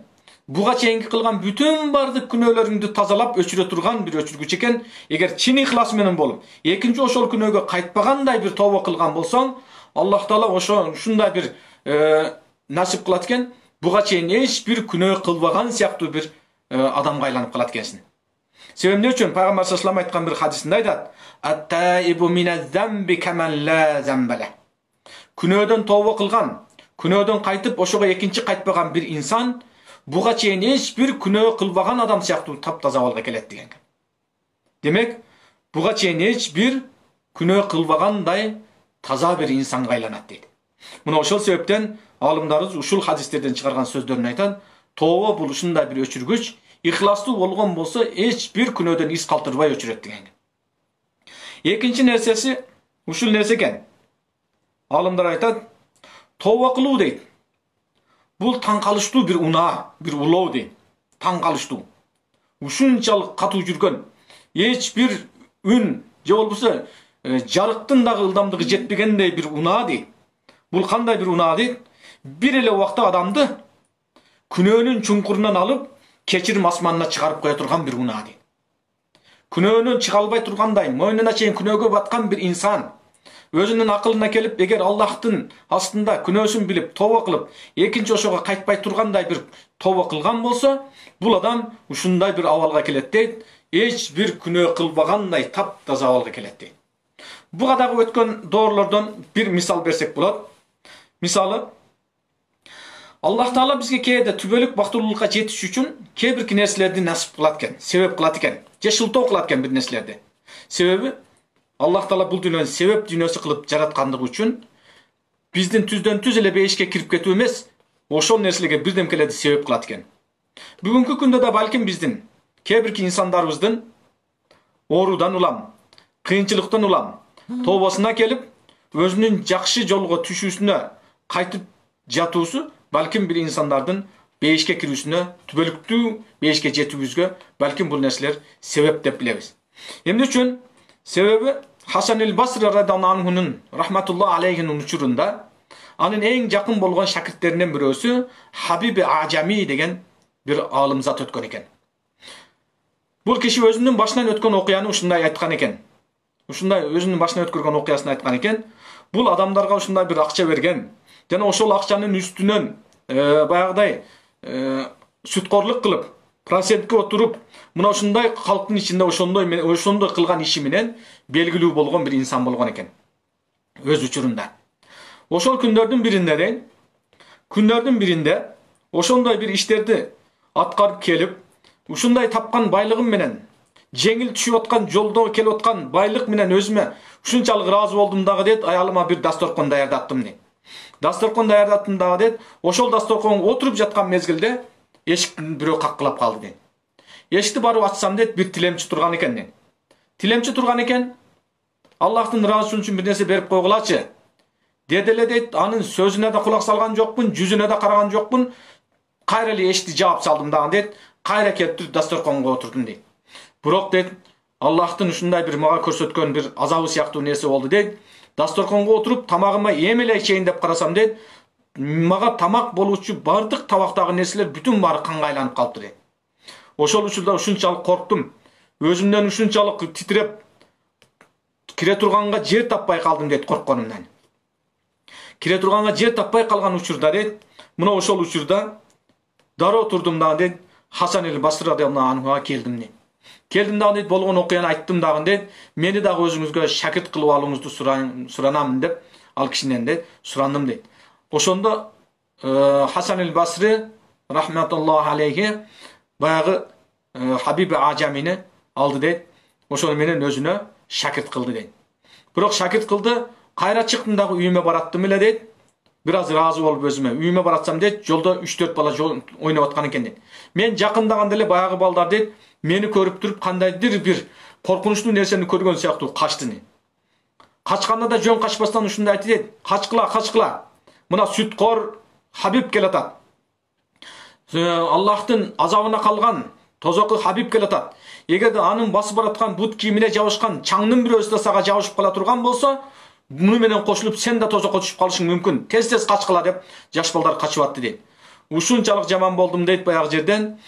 Буга чейинки кылган бүтүн бардык күнөөлөрүңдү тазалап өчүрө турган бир өчүргүч экен. Эгер чын ихлас менен болуп, экинчи ошол күнөөгө кайтпагандай бир тооба кылган болсоң, Аллах Таала ушундай бир насип кылат экен. Буга чейин эч бир күнөө кылбаган сыяктуу бир адамга айланып калат экенсиң. Себеби эмне үчүн? Пайгамбар саллаллаху алейхи айткан бир хадисинде айтат: "Ат-таибу миназ-замби каман ла замбала." Күнөөдөн тооба кылган, күнөөдөн кайтып, ошого экинчи кайтпаган бир инсан буга чейин эч бир күнөө кылбаган адам сыяктуу таптаза абалга келет деген. Демек, буга чейин эч бир күнөө кылбагандай таза бир инсанга айланат дейт. Мына ошол себептен алымдарыбыз ушул хадистерден чыгарган сөздөрүн айтат. Тооба бул ушундай бир өчүргүч, ихластуу болгон болсо эч бир күнөөдөн из калтырбай өчүрөт деген. Экинчи нерсеси ушул нерсе экен. Алымдар айтат, тооба кылуу дейт. Бул таң калыштуу бир унаа, бир улоо дейт. Таң калыштуу. Ушунчалык катуу жүргөн, эч бир үн же болбосо жарыктын дагы ылдамдыгы жетпегендей бир унаа дейт. Бул кандай бир унаа дейт? Бир эле убакта адамды күнөөнүн чуңкурунан алып, кечирим асманына чыгарып кое турган бир унаа дейт. Күнөөнүн чыга албай тургандай, мойнуна чейин күнөөгө баткан бир инсан өзүнүн акылына келип, эгер Аллахтын астында күнөөсүн билип, тооба кылып, экинчи ошого кайтпай тургандай бир тооба кылган болсо, бул адам ушундай бир абалга келет дейт. Эч бир күнөө кылбагандай таптаза абалга келет дейт. Буга дагы өткөн доорлордон бир мисал берсек болот. Мисалы, Аллах Таала бизге кээде түбөлүк бактылуулукка жетиш үчүн кээ бир нерселерди насип кылат экен, себеп кылат экен, же шылтоо кылат экен бир нерселерди. Себеби Аллах Таала бул дүйнөнү себеп дүйнөсү кылып жараткандыгы үчүн биздин түздөн түз эле бейишке кирип кетүү эмес, ошол нерселерге бирдемкелерди себеп кылат экен. Бүгүнкү күндө да балким биздин кээ бир инсандарыбыздын оорудан улам, кыйынчылыктан улам тообасына келип, өзүнүн жакшы жолго түшүүсүнө кайтып жатуусу балким бир инсандардын бейишке кирүүсүнө, түбөлүктүү бейишке жетүүбүзгө балким бул нерселер себеп деп билебиз. Эмне үчүн? Себеби Хасан эль-Басри радhiyallahu анхунун рахматуллах алейхинин учурунда анын эң жакын болгон шакирттеринен бирөөсү Хабиб Ажами деген бир алым зат өткөн экен. Бул киши өзүнүн башынан өткөн окуяны ушундай айткан экен. Ушундай өзүнүн башынан өткөргөн окуясын айткан экен. Бул адамдарга ушундай бир акча берген. Жана ошол акчанын үстүнөн баягыдай сүткорлук кылып, процентке отуруп, мына ушундай калктын ичинде ошондой кылган иши менен белгилүү болгон бир инсан болгон экен. Өз учурунда. Ошол күндөрдүн биринде ошондой бир иштерди аткарып келип, ушундай тапкан байлыгым менен, жеңил түшүп аткан жолдо келип аткан байлык менен өзүмө ушунчалык ыраазы болдум дагы дейт, аялыма бир дасторкон даярдаттым дейт. Дасторкон даярдаттым дагы дейт, ошол дасторконго отуруп жаткан мезгилде эшиктин бирөө каккылап калды дейт. Эшикти барып ачсам дейт, бир тилемчи турган экен дейт. Тилемчи турган экен, Аллахтын ыраазысы үчүн бир нерсе берип койгулачы. Деди эле дейт, анын сөзүнө да кулак салган жокмун, жүзүнө да караган жокмун. Кайра эле эшикти жаап салдым дагы дейт, кайра келип дасторконго отурдум дейт. Бирок дейт, Аллахтын ушундай бир мага көрсөткөн бир азабы сыяктуу нерсе болду дейт. Дасторконго отуруп, тамагыма эми эле ичейин деп карасам дейт, мага тамак болуучу бардык табактагы нерселер бүтүн баары канга айланып калыптыр дейт. Ошол учурда ушунчалык корктум. Өзүмдөн ушунчалык титиреп кире турганга жер таппай калдым дейт коркконумдан. Кире турганга жер таппай калган учурда дейт, мына ошол учурда дароо турдум дагы дейт, Хасан эль-Басри радиаллаху анхуга келдим дейт. Келдим дагы дейт, болгон окуяны айттым дагы дейт, мени дагы өзүңүзгө шакирт кылып алууңузду суранамын деп, ал кишинен дейт, сурандым дейт. Ошондо Хасан эль-Басри рахматуллаху алейхи баягы Хабиб Ажамини алды дейт. Ошону менен өзүнө шакирт кылды дейт. Бирок шакирт кылды, кайра чыктым дагы үйүмө бараттым эле дейт. Бир аз ыраазы болуп өзүмө үйүмө баратсам дейт, жолдо 3-4 бала ойноп аткан экен дейт. Мен жакындаганда эле баягы балдар дейт, мени көрүп туруп кандайдыр бир коркунучтуу нерсени көргөн сыяктуу качты дейт. Качканда да жөн качпастан ушундай айтты дейт, качкыла. Мына сүткор Хабиб келатат. Аллахтын азабына калган тозокы Хабиб келатат. Эгерде анын басып бараткан бут кийимине жабышкан чаңдын бирөөсү да сага жабышып кала турган болсо, муну менен кошулуп сен да тозокко түшүп калышың мүмкүн. Тез качкыла деп жаш балдар качып атты дейт. Ушунчалык жаман болдум дейт баягы жерден.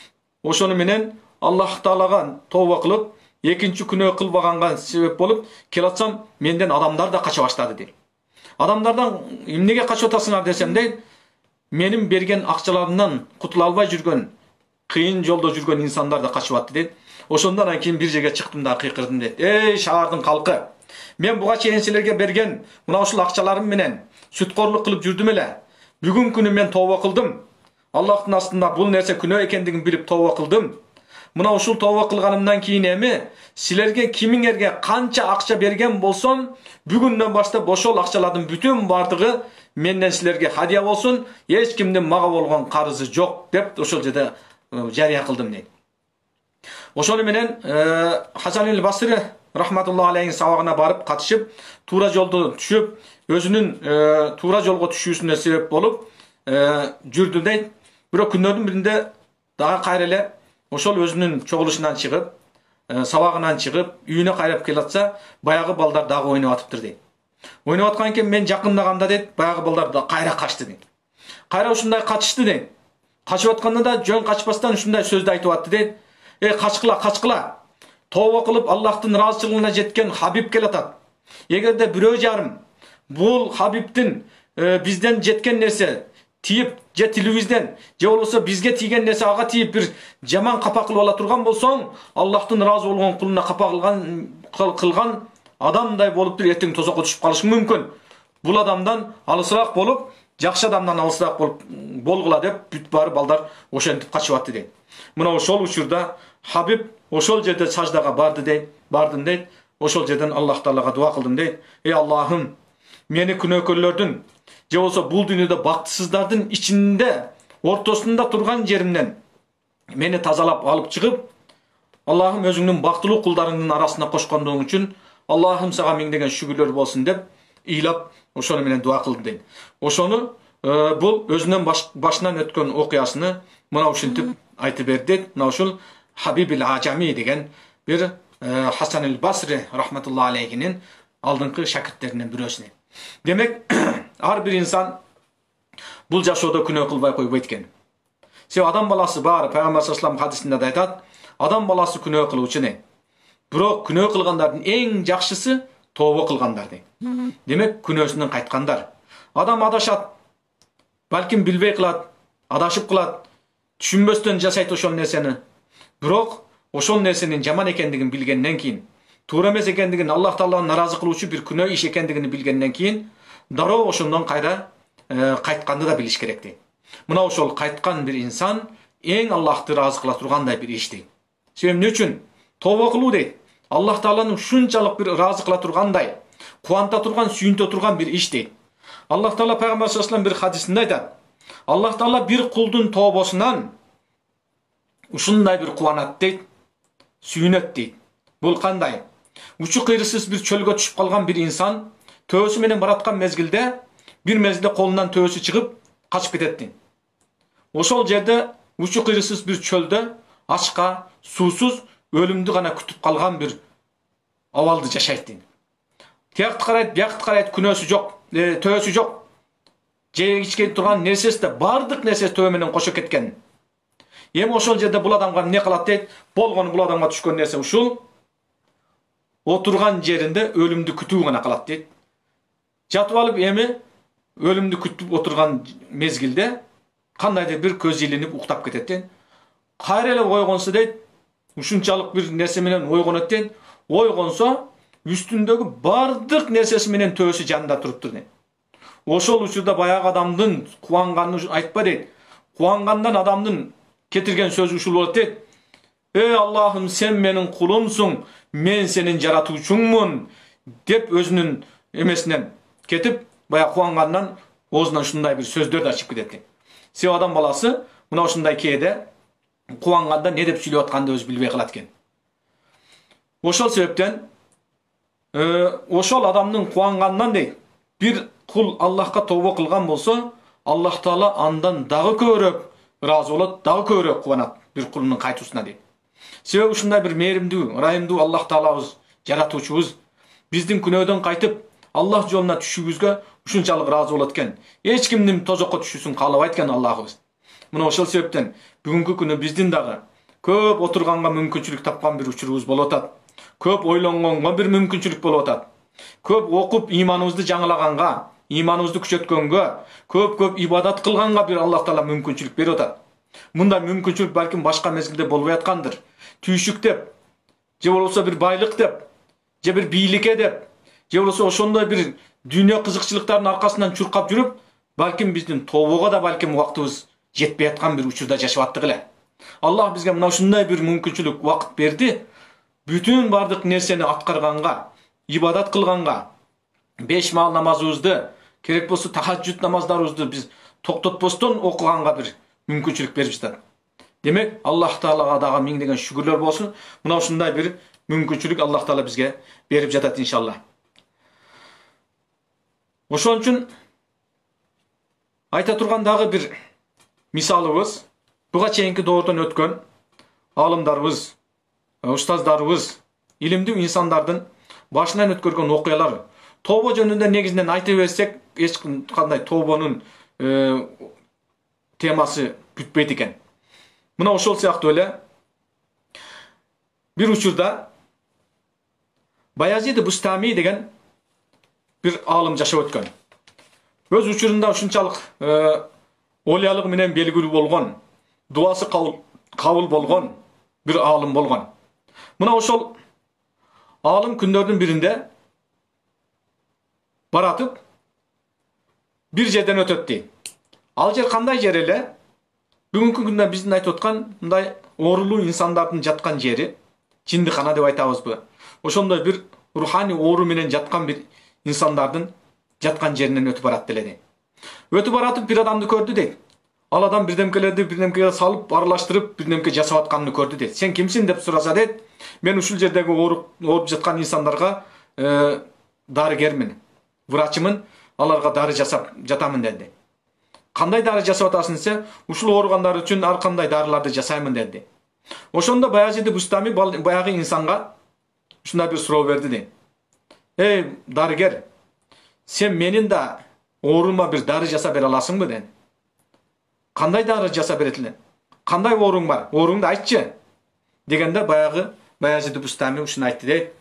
Ошону менен Аллах Таалага тооба кылып, экинчи күнөө кылбаганга себеп болуп, келатсам менден адамдар да кача баштады дейт. Адамдардан эмнеге качып атасыңар десем дейт, менин берген акчаларымдан кутула албай жүргөн, кыйын жолдо жүргөн инсандар да качып атты дейт. Ошондон кийин бир жерге чыктым да кыйкырдым дейт. Эй шаардын калкы, мен буга чейин силерге берген мына ушул акчаларым менен сүткорлук кылып жүрдүм эле. Бүгүн күнү мен тооба кылдым. Аллахтын астында бул нерсе күнөө экендигин билип тооба кылдым. Мына ушул тооба кылганымдан кийин эми силерге кимиңерге канча акча берген болсом, бүгүндөн баштап ошол акчалардын бүтүн бардыгы менден силерге хадия болсун, эч кимдин мага болгон карызы жок деп ошол жерде жарыя кылдым дейт. Ошону менен Хасан эль-Басри рахматуллаху алейхи сабагына барып катышып, туура жолдо түшүп, өзүнүн туура жолго түшүүсүнө себеп болуп жүрдү дейт. Бирок күндөрдүн биринде дагы кайра эле ошол өзүнүн чогулушунан чыгып, сабагынан чыгып, үйүнө кайрап келатса, баягы балдар дагы ойноп атыптыр дейт. Ойноп аткан экен, мен жакындаганда дейт, баягы балдар да кайра качты дейт. Кайра ушундай качышты дейт. Качып атканда да жөн качпастан ушундай сөздү айтып атты дейт. Качкыла. Тооба кылып Аллахтын ыраазычылыгына жеткен Хабиб келатат. Эгерде бирөө жарым бул Хабибтин бизден жеткен нерсе тиіп, же тилибизден, же болбосо бизге тийген нерсе ага тиіп бир жаман капа кылып ала турган болсоң, Аллахтын ыраазы болгон кулуна капа кылган адамдай болуп туруп эртең тозокко түшүп калышың мүмкүн. Бул адамдан алысыраак болуп, жакшы адамдан алысыраак болгула деп бүт баары балдар ошентип качып атты дейт. Мына ошол учурда Хабиб ошол жерде саждага бардым дейт. Ошол жерден Аллах Таалага дуа кылдым дейт. Эй Аллахым, мени күнөөкөрлөрдүн же болсо бул дүйнөдө бактысыздардын ичинде ортосунда турган жеримден мени тазалап алып чыгып, Аллахым өзүңдүн бактылуу кулдарыңдын арасына кошкондугуң үчүн Аллахым сага миңдеген шүгүрлөр болсун деп ыйлап ошону менен дуа кылдым дейт. Ошону бул өзүнүн башынан өткөн окуясыны мына ушинтип айтып берди дейт. Мына ушул Хабиб эль-Ажами деген бир Хасан эль-Басри рахматуллаху алейхинин алдыңкы шакирттеринен бирөөсү. Демек, ар бир инсан бул жашоодо күнөө кылбай койбойт экен. Себеби адам баласы баары Пайгамбар саллаллаху алейхи хадисинде да айтат, адам баласы күнөө кылуучу не. Бирок күнөө кылгандардын эң жакшысы тооба кылгандар дейт. Демек, күнөөсүнөн кайткандар. Адам адашат, балким билбей кылат, адашып кылат, түшүнбөстөн жасайт ошол нерсени. Бирок ошол нерсенин жаман экендигин билгенден кийин, туура эмес экендигин, Аллах Тааланы наразы кылуучу бир күнөө иш экендигин билгенден кийин, дароо ошондон кайра кайтканды да билиш керек дейт. Мына ошол кайткан бир инсан эң Аллахты ыраазы кыла тургандай бир иш дейт. Себеби эмне үчүн? Тооба кылуу дейт. Аллах Тааланы ушунчалык бир ыраазы кыла тургандай, кубанта турган, сүйүнтө турган бир иш дейт. Аллах Таала Пайгамбар саллаллаху алейхи вассалам бир хадисинде айтат. Аллах Таала бир кулдун тообосунан ушундай бир кубанат дейт, сүйүнөт дейт. Бул кандай? Учу кыйрысыз бир чөлгө түшүп калган бир инсан төбөсү менен бараткан мезгилде бир мезгилде колунан төбөсү чыгып качып кетет дейт. Ошол жерде учу кыйрысыз бир чөлдө ачка, суусуз, өлүмдү гана күтүп калган бир абалды жашайт дейт. Тиякты карайт, биякты карайт, күнөөсү жок, төбөсү жок. Же ичке турган нерсеси да бардык нерсеси төбө менен кошо кеткен. Эми ошол жерде бул адамга эмне кылат дейт? Болгону бул адамга түшкөн нерсе ушул. Отурган жеринде өлүмдү күтүү гана кылат дейт. Жатып алып эми өлүмдү күтүп отурган мезгилде кандайдыр бир көз илинип уктап кетет дейт. Кайра эле ойгонсо дейт, ушунчалык бир нерсе менен ойгонот дейт. Ойгонсо үстүндөгү бардык нерсеси менен төбөсү жанында туруптур дейт. Ошол учурда баягы адамдын кубанганын айтпа дейт. Кубангандан адамдын кетирген сөзү ушул болот дейт. Ey Allah'ım sen menin kulumsun, men senin jaratуучуңмун деп өзүнүн эмесинен кетип, баягы кубангандан оозунан ушундай бир сөздөр да чыгып кетет. Себеби адам баласы мына ушундай кээде кубанганда эмне деп сүйлөп атканды өзү билбей калат экен. Ошол себептен ошол адамдын кубанганынан дейт, бир кул Аллахка тобо кылган болсо, Аллах Таала андан дагы көбүрөөк ыраазы болот, дагы көбүрөөк кубанат бир кулунун кайтуусуна дейт. Себеби ушундай бир мээримдүү, ырайымдуу Аллах Таалабыз, жаратуучубуз биздин күнөөдөн кайтып Аллах жолуна түшүүбүзгө ушунчалык ыраазы болот экен. Эч кимдин тозокко түшүүсүн каалабайт экен Аллахыбыз. Мына ошол себептен бүгүнкү күнү биздин дагы көп отурганга мүмкүнчүлүк тапкан бир учурубуз болуп атат. Көп ойлонгонго бир мүмкүнчүлүк болуп атат. Көп окуп иманыбызды жаңылаганга, иманыбызды күчөткөнгө, көп ибадат кылганга бир Аллах Таала мүмкүнчүлүк берип атат. Мындай мүмкүнчүлүк балким башка мезгилде болбой аткандыр. Түйшүк деп, же болбосо бир байлык деп, же бир бийликке деп, же болбосо ошондой бир дүйнө кызыкчылыктарынын аркасынан чуркап жүрүп, балким биздин тобого да балким убактыбыз жетпей аткан бир учурда жашап аттык эле. Аллах бизге мына ушундай бир мүмкүнчүлүк убакыт берди. Бүтүн бардык нерсени аткарганга, ибадат кылганга, 5 маал намазыбызды, керек болсо тахаджуд намаздарыбызды биз токтотпостон окуганга бир мүмкүнчүлүк берип жатат. Демек, Аллах Таалага дагы миңдеген шүгүрлөр болсун. Мына ушундай бир мүмкүнчүлүк Аллах Таала бизге берип жатат иншалла. Ошон үчүн айта турган дагы бир мисалыбыз, буга чейинки доордон өткөн алымдарыбыз, устаздарыбыз, илимдүү инсандардын башынан өткөргөн окуялар, тобо жөнүндө негизинен айта берсек, эч кандай тобонун темасы бүтпөйт экен. Мына ошол сыяктуу эле бир учурда Баязид Бустами деген бир алым жашап өткөн. Өз учурунда ушунчалык олиялыгы менен белгилүү болгон, дуасы кабыл болгон бир алым болгон. Мына ошол алым күндөрдүн биринде баратып бир жерден өтөт дейт. Ал жер кандай жер эле? Бүгүнкү күндө биздин айтып аткан мындай оорулуу инсандардын жаткан жери, жиндикана деп айтабызбы? Ошондой бир руханий оору менен жаткан бир инсандардын жаткан жеринен өтүп барат деле. Өтүп баратып бир адамды көрдү дейт. Ал адам бирдемкеге салып, аралаштырып, бирдемке жасап атканын көрдү дейт. Сен кимсиң деп сураса дейт. Мен ушул жердеги ооруп жаткан инсандарга дарыгермин, врачымын, аларга дары жасап жатамын деди. Кандай дары жасап атасың десе, ушул ооругандар үчүн ар кандай дарыларды жасаймын деди. Ошондо Баязид Бустами баягы инсанга ушундай бир суроо берди дейт. Эй, дарыгер, сен менин да оорума бир дары жасап бере аласыңбы деди. Кандай дары жасап берет элең? Кандай ооруң бар? Ооруңду айтчы. Дегенде баягы Баязид Бустами ушуну айтты дейт.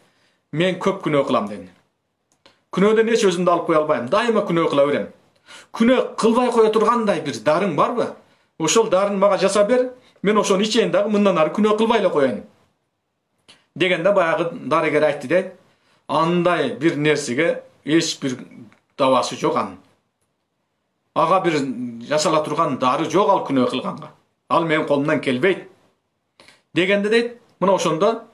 Мен көп күнөө кылам деди. Күнөөдөн эч өзүмдү алып кое албайм. Дайыма күнөө кыла берем. Күнөө кылбай кое тургандай бир дарың барбы? Ошол дарыны мага жасап бер. Мен ошону ичейин дагы мындан ары күнөө кылбай эле коеюн. Дегенде баягы дарыгер айтты дейт. Андай бир нерсеге эч бир давасы жок анын. Ага бир жасала турган дары жок ал күнөө кылганга. Ал менин колумдан келбейт. Дегенде дейт, мына ошондо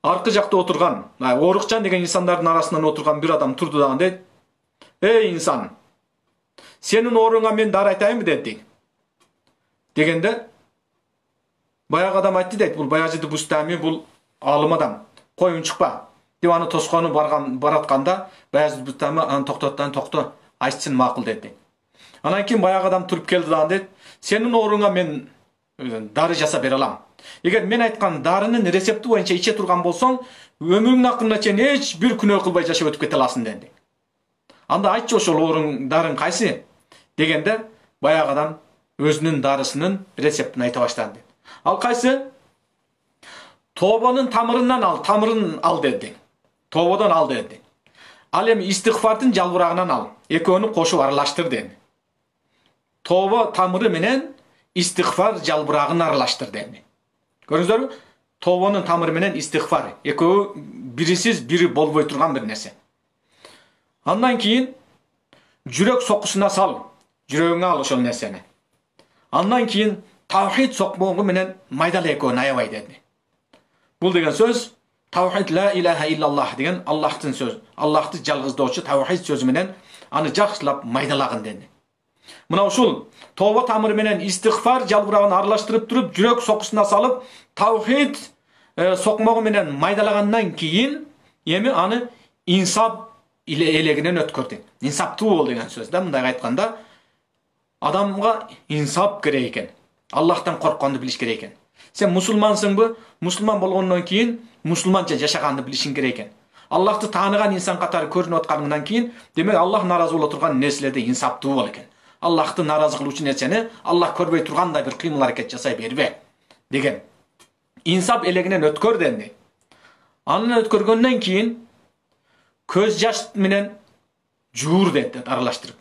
аркы жакта отурган, Оорукчан деген инсандардын арасынан отурган бир адам турду дагы дейт. Эй инсан, сенин ооруңа мен дары айтайынбы деди. Дегенде баягы адам айтты дейт, бул Баязид Бустами бул алым адам. Коюн чыкпа. Деп аны тоскону баратканда Баязид Бустами аны токто, айтсын макул деди. Анан кийин баягы адам туруп келди дагы дейт, сенин ооруңа мен дары жасап бере алам. Эгер мен айткан дарынын рецепти боюнча иче турган болсоң, өмүрүңдүн акырына чейин эч бир күнөө кылбай жашап өтүп кете аласың деди. Анда айтчы ошол ооруң дарын кайсы? Дегенде баягы адам өзүнүн дарысынын рецептин айта баштады. Ал кайсы? Тобанын тамырынан ал dedi. Тобадан ал dedi. Ал эми истигфардын жалбырагынан ал. Экөөнү кошуп аралаштыр dedi. Тоба тамыры менен истигфар жалбырагын аралаштыр dedi. Көрүңүздөрбү? Тобанын тамыры менен истигфар экөө бирисиз бири болбой турган бир нерсе. Андан кийин жүрөк сокусуна сал, жүрөгүңө ал ошол нерсени. Андан кийин тавхид сокмогу менен майдала экөөнү аябай dedi. Бул деген сөз тавхид ла илаха иллаллах деген Аллахтын сөзү. Аллахты жалгыздоочу тавхид сөзү менен аны жакшылап майдалагын dedi. Мына ушул тоба тамыры менен истигфар жалбырагын аралаштырып туруп, жүрөк сокусуна салып, тавхид сокмогу менен майдалагандан кийин эми аны инсап элегинен өткөрдү. Инсаптуу бол деген сөз да. Мындай айтканда, адамга инсап керек экен. Аллахтан коркконду билиш керек экен. Сен мусулмансыңбы? Мусулман болгондон кийин мусулманча жашаганды билишиң керек экен. Аллахты тааныган инсан катары көрүнүп атканыңдан кийин, демек Аллах наразы боло турган нерселерде инсаптуу бол экен. Аллахты наразы кылуучу нерсени Аллах көрбөй тургандай бир кыймыл аракет жасай бербе деген. Инсап элегинен өткөр денди. Аны өткөргөндөн кийин көз жаш менен жуур dedi аралаштырып.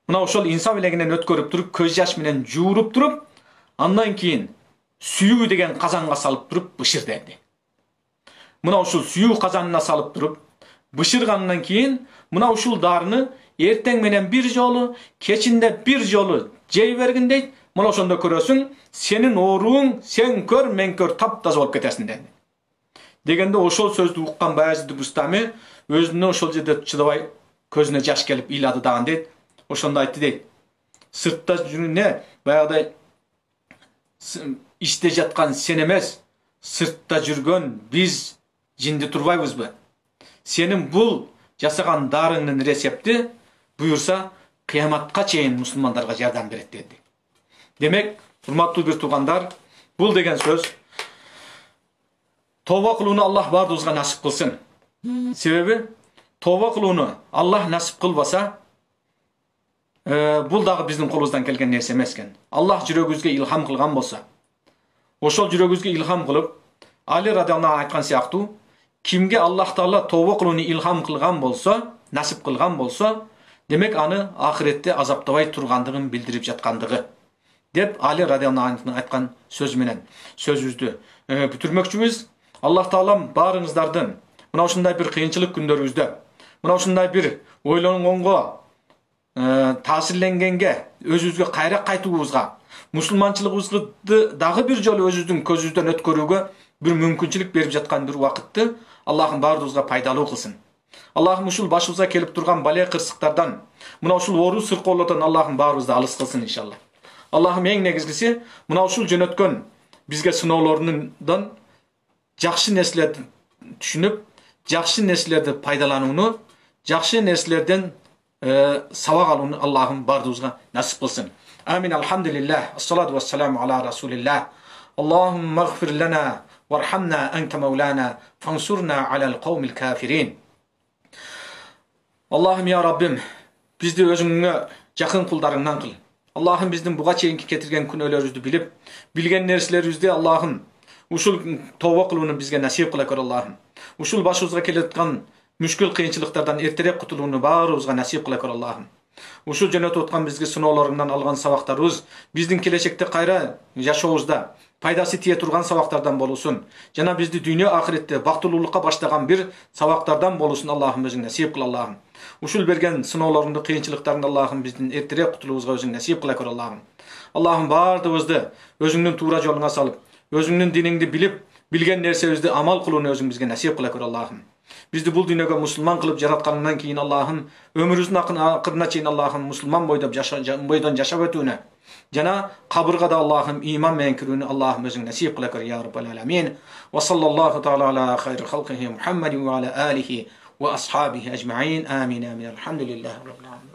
Мына ошол инсап элегинен өткөрүп туруп, көз жаш менен жууруп туруп, андан кийин сүйүү деген казанга салып туруп бышыр dedi. Мына ушул сүйүү казанына салып туруп, бышыргандан кийин мына ушул дарыны эртең менен бир жолу, кечинде бир жолу жей бергин дейт. Мына ошондо көрөсүң, сенин ооруң сен көр, мен көр таптаза болуп кетесиң dedi. Дегенде ошол сөздү уккан Баязид Бустами өзүнө ошол жерде чыдабай көзүнө жаш келип ыйлады даган дейт. Ошондо айтты дейт. Сыртта жүрүнө баягыдай иште жаткан сен эмес, сыртта жүргөн биз жинди турбайбызбы? Сенин бул жасаган дарыңдын рецепти буюрса кыяматка чейин мусулмандарга жардам берет dedi. Демек, урматтуу бир туугандар, бул деген сөз тоба кылууну Аллах бардыгыбызга насип кылсын. Себеби тоба кылууну Аллах насип кылбаса, бул дагы биздин колубуздан келген нерсе эмес экен. Аллах жүрөгүбүзгө илхам кылган болсо, ошол жүрөгүбүзгө илхам кылып, Али радиаллаху анху айткан сыяктуу, кимге Аллах Таала тоба кылууну илхам кылган болсо, насип кылган болсо, демек аны ахиретте азаптабай тургандыгын билдирип жаткандыгы деп Али радиаллаху анху айткан сөз менен сөзүбүздү бүтүрмөкчүбүз. Аллах Таалам баарыңыздардын мына ушундай бир кыйынчылык күндөрүбүздө, мына ушундай бир ойлонгонго, таасирленгенге, өзүбүзгө кайра кайтуубузга, мусулманчылыгыбызды дагы бир жолу өзүбүздүн көзүбүздөн өткөрүүгө бир мүмкүнчүлүк берип жаткан бир убакытты Аллахым баарыбызга пайдалуу кылсын. Аллахым ушул башыбызга келип турган бале кырсыктардан, мына ушул оору сыркоолордон Аллахым баарыбызды алыс кылсын иншалла. Аллахым эң негизгиси мына ушул жөнөткөн бизге сыноолорундан жакшы нерселерди түшүнүп, жакшы нерселерди пайдаланууну, жакшы нерселерден сабак алууну Аллахым бардыгыбызга насип кылсын. Амин. Алхамдулиллах. Ассалату вассаламу ала расулиллах. Аллахумма гфир лана вархамна анта маулана фансурна алал кавмил кафирин. Аллахым, я Раббим, бизди өзүңө жакын кулдарыңдан кыл. Аллахым, биздин буга чейинки кетирген күнөөлөрүбүздү билип, билген нерселерибизди Аллахым ушул тоба кылууну бизге насип кыла көр Аллахым. Ушул башыбызга келеткан мүшкүл кыйынчылыктардан эртерээк кутулууну баарыбызга насип кыла көр Аллахым. Ушул жөнөтүп аткан бизге сыноолорундан алган сабактарыбыз биздин келечекте кайра жашообузда пайдасы тие турган сабактардан болусун. Жана бизди дүйнө ахиретте бактылуулукка баштаган бир сабактардан болусун Аллахым өзүң насип кыл Аллахым. Ушул берген сыноолорунду, кыйынчылыктардан Аллахым биздин эртерээк кутулуубузга өзүң насип кыла көр Аллахым. Аллахым бардыгыбызды өзүңдүн туура жолуңа салып, өзүңдүн диниңди билип, билген нерсебизди амал кылууну өзүң бизге насип кыла көр Аллахым. Бизди бул дүйнөгө мусулман кылып жаратканыңдан кийин Аллахым өмүрүбүздүн акырына чейин Аллахым мусулман бойдон жашап өтүүнү жана кабыргада Аллахым иман менен кирүүнү Аллахым өзүң насип кыла көр я раббал аламин. Ва саллаллаху таала ала хайр халкихи Мухаммадин ва ала алихи ва асхабихи ажмаин. Амин. Амин. Алхамдулиллахи раббил аламин.